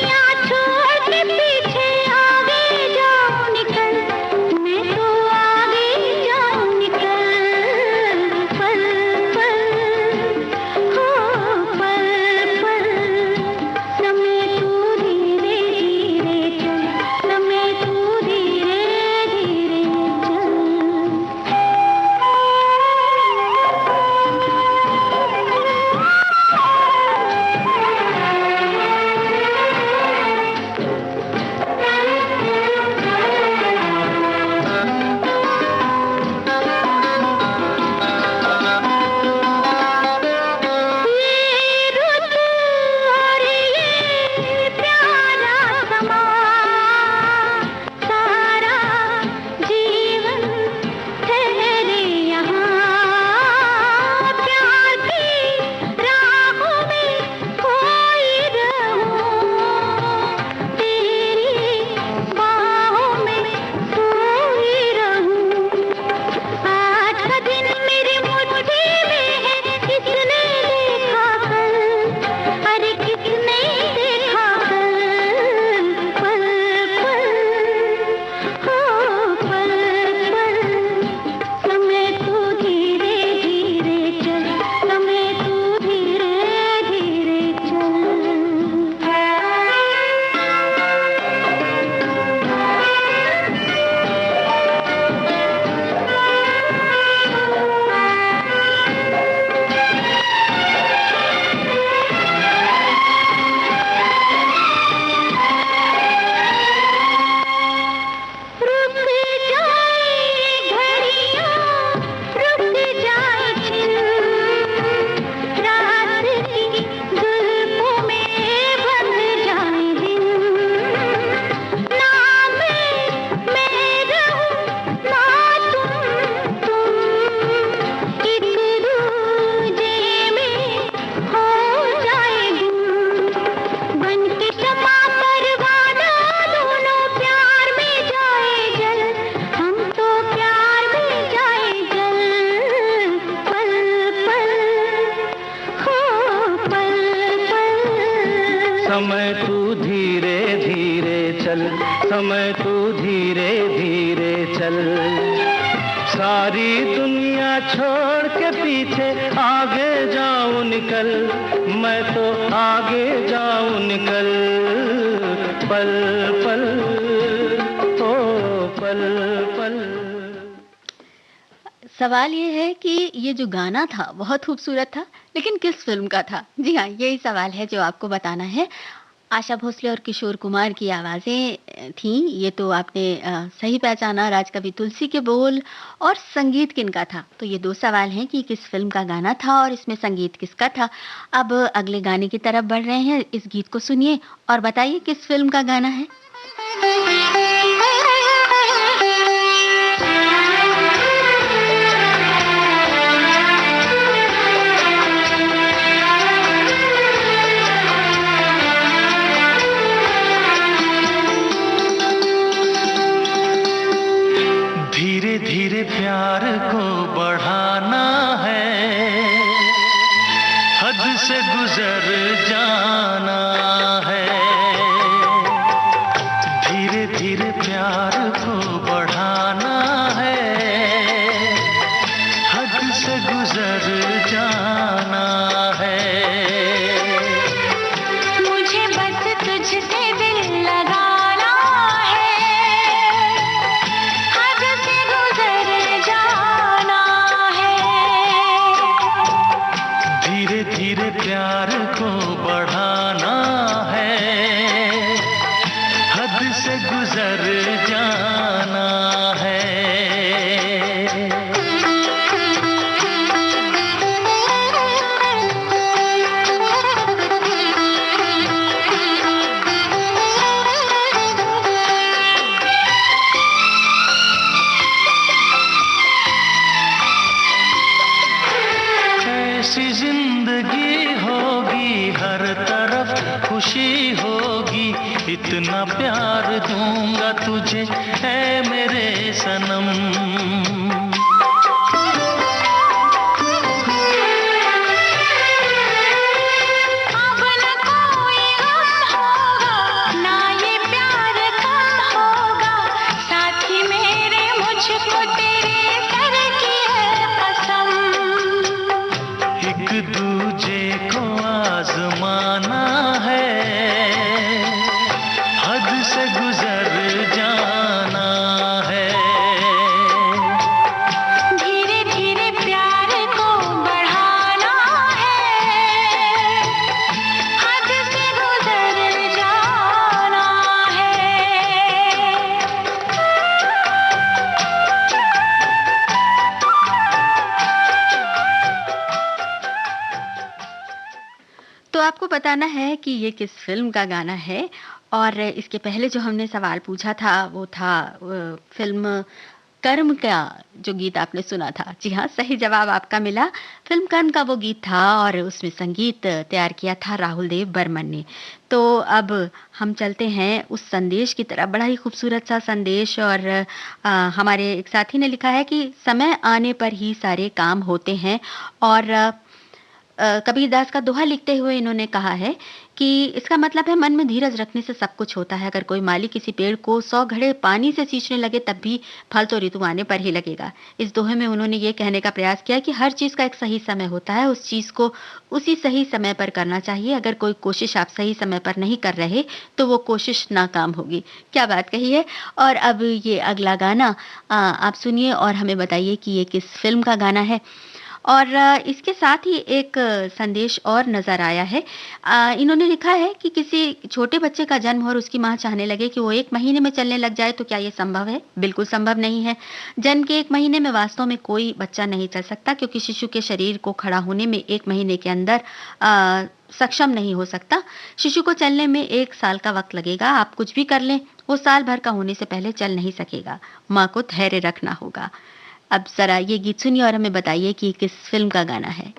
समय तू धीरे धीरे चल, समय तू धीरे धीरे चल। सारी दुनिया छोड़ के पीछे आगे जाऊं निकल, मैं तो आगे जाऊं निकल। पल पल ओ पल पल। सवाल ये है कि ये जो गाना था बहुत खूबसूरत था, लेकिन किस फिल्म का था? जी हाँ, यही सवाल है जो आपको बताना है। आशा भोसले और किशोर कुमार की आवाज़ें थीं, ये तो आपने सही पहचाना। राजकवि तुलसी के बोल और संगीत किनका था? तो ये 2 सवाल हैं कि किस फ़िल्म का गाना था और इसमें संगीत किसका था। अब अगले गाने की तरफ बढ़ रहे हैं, इस गीत को सुनिए और बताइए किस फ़िल्म का गाना है? धीरे धीरे प्यार को बढ़ाना है, हद से गुजर जाना है। धीरे धीरे प्यार को बढ़ाना है, हद से गुजर जाना है। मुझे बस तुझसे दिल लगाना है, हद से गुजर जाना है। धीरे धीरे प्यार को बढ़ाना है, हद से गुजर जाना है। ऐसी जिंदगी होगी, हर तरफ खुशी होगी। इतना प्यार दूंगा तुझे ऐ मेरे सनम। अब न कोई गम होगा, ना ये प्यार कम होगा। साथी मेरे मुझको तेरे सर की है कसम। एक दूजे को आजमाना है, हद से गुजर जाना है। धीरे धीरे प्यार को बढ़ाना है, हद से गुजर जाना है। तो आपको बताना है कि ये किस फ़िल्म का गाना है। और इसके पहले जो हमने सवाल पूछा था वो था फ़िल्म कर्म का जो गीत आपने सुना था। जी हाँ, सही जवाब आपका मिला। फ़िल्म कर्म का वो गीत था और उसमें संगीत तैयार किया था राहुल देव बर्मन ने। तो अब हम चलते हैं उस संदेश की तरफ, बड़ा ही खूबसूरत सा संदेश। और हमारे एक साथी ने लिखा है कि समय आने पर ही सारे काम होते हैं। और कबीरदास का दोहा लिखते हुए इन्होंने कहा है कि इसका मतलब है मन में धीरज रखने से सब कुछ होता है। अगर कोई माली किसी पेड़ को 100 घड़े पानी से सींचने लगे तब भी फल तो ऋतु आने पर ही लगेगा। इस दोहे में उन्होंने ये कहने का प्रयास किया कि हर चीज़ का एक सही समय होता है, उस चीज़ को उसी सही समय पर करना चाहिए। अगर कोई कोशिश आप सही समय पर नहीं कर रहे तो वो कोशिश नाकाम होगी। क्या बात कही है। और अब ये अगला गाना आप सुनिए और हमें बताइए कि ये किस फिल्म का गाना है। और इसके साथ ही एक संदेश और नज़र आया है। इन्होंने लिखा है कि किसी छोटे बच्चे का जन्म और उसकी माँ चाहने लगे कि वो 1 महीने में चलने लग जाए, तो क्या ये संभव है? बिल्कुल संभव नहीं है। जन्म के 1 महीने में वास्तव में कोई बच्चा नहीं चल सकता, क्योंकि शिशु के शरीर को खड़ा होने में 1 महीने के अंदर सक्षम नहीं हो सकता। शिशु को चलने में 1 साल का वक्त लगेगा। आप कुछ भी कर लें, वो साल भर का होने से पहले चल नहीं सकेगा। माँ को धैर्य रखना होगा। अब जरा ये गीत सुनिए और हमें बताइए कि किस फिल्म का गाना है।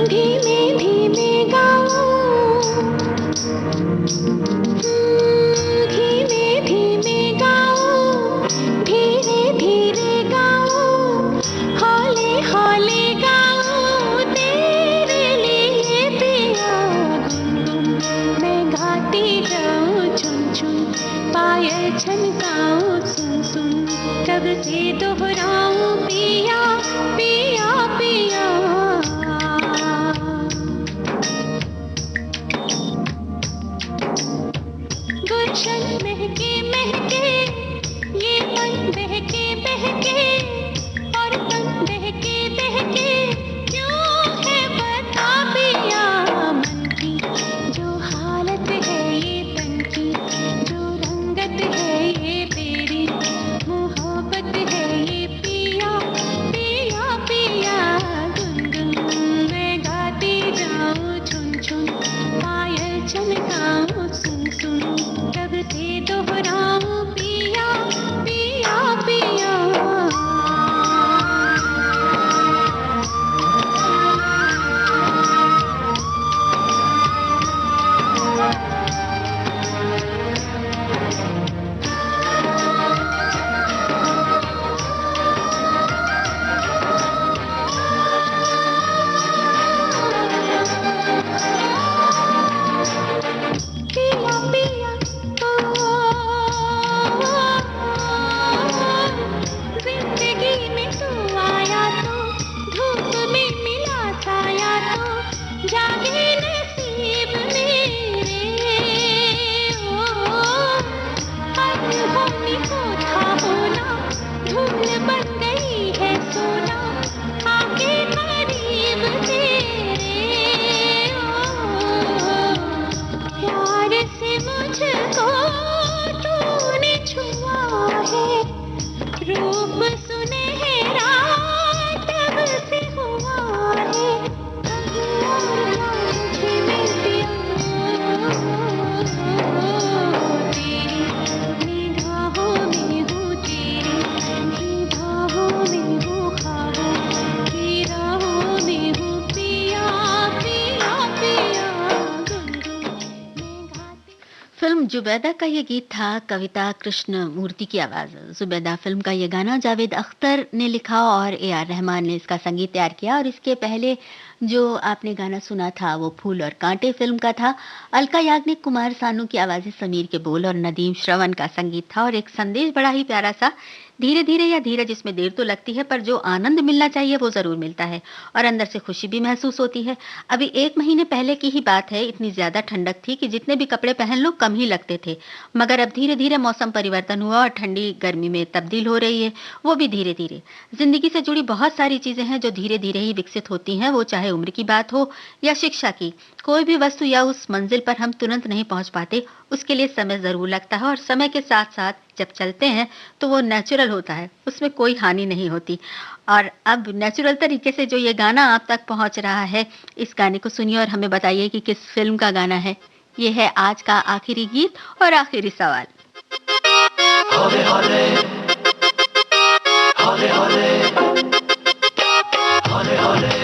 धीमे धीमे गाऊं, छनकाऊं सुन सुन कब से दोहराऊं पिया पिया पिया गुलशन महके महके ये मन बहके बहके और तन बहके बहके क्यों है बता पिया मन की जो हालत है ये तन की जो रंगत है ये तेरी मोहब्बत है ये पिया पिया पिया गुनगुन मैं गाती जाऊं छुन छुन पायल चमकाऊं सुन सुन कब से दोहराऊं पिया पिया पिया जिंदगी में तू आया तो धूप में मिला साया तो जागे नसीब मेरे अनहोनी को था होना धूल बन गई है सोना आके करीब तेरे प्यार से मुझको तूने छुआ है रूप सुनहरा तब से हुआ है मुझे मिल पिया तेरी निगाहों में हूँ तेरी निगाहों में हूँ ख्वाबों की राहों में हूँ पिया पिया पिया गुनगुन मैं गाती फिल्म जुबैदा का ये गीत था कविता कृष्ण मूर्ति की आवाज। जुबैदा फिल्म का ये गाना जावेद अख्तर ने लिखा और ए.आर. रहमान ने इसका संगीत तैयार किया। और इसके पहले जो आपने गाना सुना था वो फूल और कांटे फिल्म का था। अलका याग्निक, कुमार सानू की आवाजें, समीर के बोल और नदीम श्रवण का संगीत था। और एक संदेश बड़ा ही प्यारा सा, धीरे धीरे या धीरज, इसमें देर तो लगती है पर जो आनंद मिलना चाहिए वो जरूर मिलता है और अंदर से खुशी भी महसूस होती है। अभी 1 महीने पहले की ही बात है, इतनी ज्यादा ठंडक थी कि जितने भी कपड़े पहन लो कम ही लगते थे। मगर अब धीरे धीरे मौसम परिवर्तन हुआ और ठंडी गर्मी में तब्दील हो रही है, वो भी धीरे धीरे। जिंदगी से जुड़ी बहुत सारी चीजें हैं जो धीरे धीरे ही विकसित होती हैं, वो चाहे उम्र की बात हो या शिक्षा की। कोई भी वस्तु या उस मंजिल पर हम तुरंत नहीं पहुंच पाते, उसके लिए समय जरूर लगता है और समय के साथ साथ जब चलते हैं तो वो नेचुरल होता है, उसमें कोई हानि नहीं होती। और अब नेचुरल तरीके से जो ये गाना आप तक पहुंच रहा है, इस गाने को सुनिए और हमें बताइए कि किस फिल्म का गाना है। ये है आज का आखिरी गीत और आखिरी सवाल। होले होले होले होले होले होले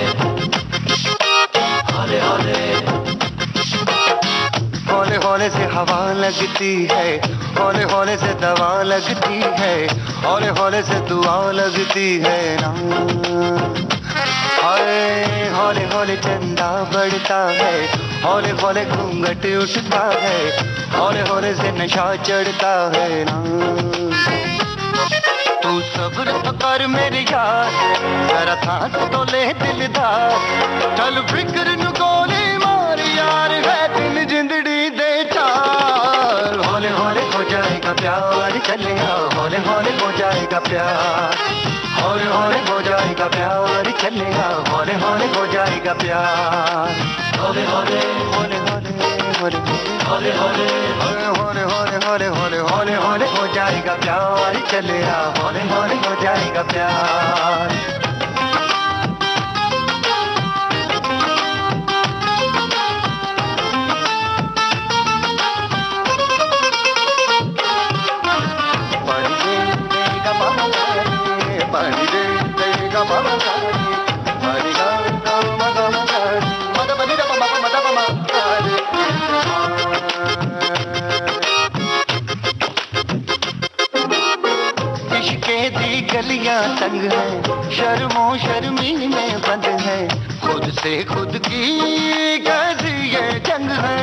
होले होले होले होले से हवा लगती है, होले होले से दवा लगती है, होले होले से दुआ लगती है ना। हाय होले होले चंदा बढ़ता है, होले होले घूंघट उठता है, होले होले से नशा चढ़ता है ना। तू सब्र तो कर मेरे यार, जरा सांस तो ले दिलदार, चल फिक्र नु गोली मार यार, है दिन जिंदड़ी दे चार। होले होले हो जाएगा प्यार, चले आओ होले होले हो जाएगा प्यार, होले होले हो जाएगा प्यार, चले आओ होले होले हो जाएगा प्यार। होले होले होले होले होले होले होले होले होले होले होले होले हो जाएगा प्यार, चले आओ होले होले हो जाएगा प्यार। गलियां तंग है, शर्मो शर्मी में बंद है, खुद से खुद की कैसी ये जंग है।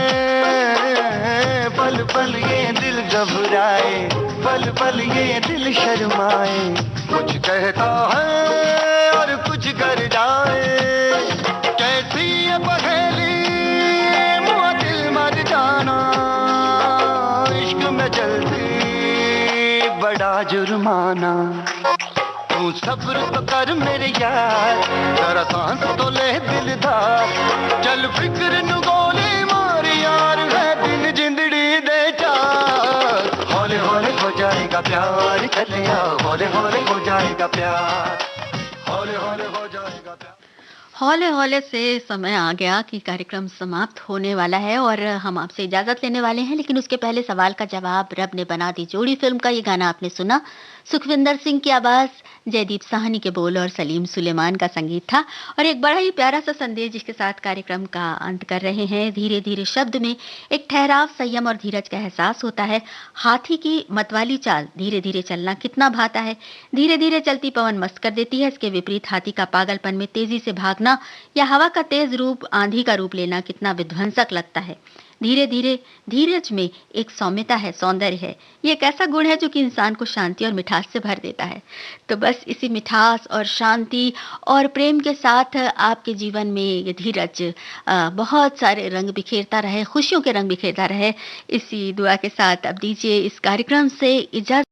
पल पल ये दिल घबराए, पल पल ये दिल शर्माए, कुछ कहता है और कुछ कर जाए, कैसी ये पहेली मुआ दिल मर जाना, इश्क में जल्दी बड़ा जुर्माना, तू सब्र तो कर मेरे यार, जरा सांस तो ले दिलदार, चल फिक्र नु गोली मार यार, है दिन जिंदड़ी दे चार, हौले हौले हो जाएगा प्यार, चलिया हौले हौले हो जाएगा प्यार, हौले हौले हो जाएगा प्यार। हौले हौले से समय आ गया कि कार्यक्रम समाप्त होने वाला है और हम आपसे इजाजत लेने वाले हैं, लेकिन उसके पहले सवाल का जवाब रब ने बना दी जोड़ी फिल्म का ये गाना आपने सुना। सुखविंदर सिंह की आवाज, जयदीप साहनी के बोल और सलीम सुलेमान का संगीत था और एक बड़ा ही प्यारा सा संदेश जिसके साथ कार्यक्रम का अंत कर रहे हैं। धीरे धीरे शब्द में एक ठहराव, संयम और धीरज का एहसास होता है। हाथी की मतवाली चाल धीरे धीरे चलना कितना भाता है, धीरे धीरे चलती पवन मस्त कर देती है, इसके विपरीत हाथी का पागलपन में तेजी से भागना या हवा का तेज रूप आंधी का रूप लेना कितना विध्वंसक लगता है। धीरे धीरे धीरज में एक सौम्यता है, सौंदर्य है, ये एक ऐसा गुण है जो कि इंसान को शांति और मिठास से भर देता है। तो बस इसी मिठास और शांति और प्रेम के साथ आपके जीवन में ये धीरज बहुत सारे रंग बिखेरता रहे, खुशियों के रंग बिखेरता रहे, इसी दुआ के साथ अब दीजिए इस कार्यक्रम से इजाजत।